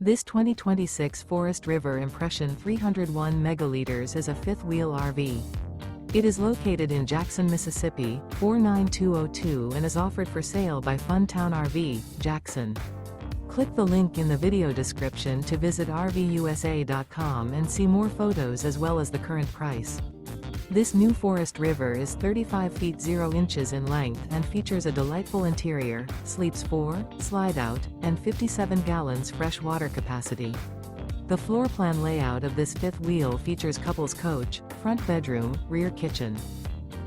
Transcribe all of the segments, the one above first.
This 2026 Forest River Impression 301 megaliters is a fifth-wheel RV. It is located in Jackson, Mississippi, 49202 and is offered for sale by Funtown RV, Jackson. Click the link in the video description to visit RVUSA.com and see more photos as well as the current price. This new Forest River is 35 feet 0 inches in length and features a delightful interior, sleeps 4, slide-out, and 57 gallons fresh water capacity. The floor plan layout of this fifth wheel features couples coach, front bedroom, rear kitchen.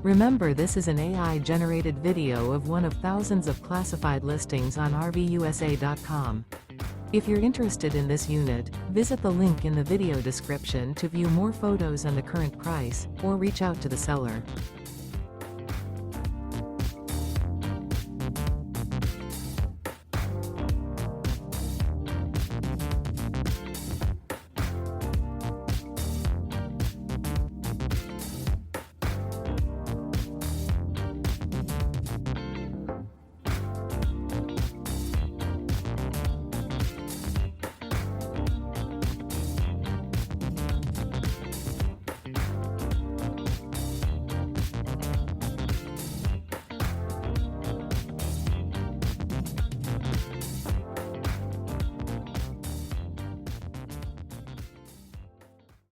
Remember, this is an AI-generated video of one of thousands of classified listings on RVUSA.com. If you're interested in this unit, visit the link in the video description to view more photos and the current price, or reach out to the seller.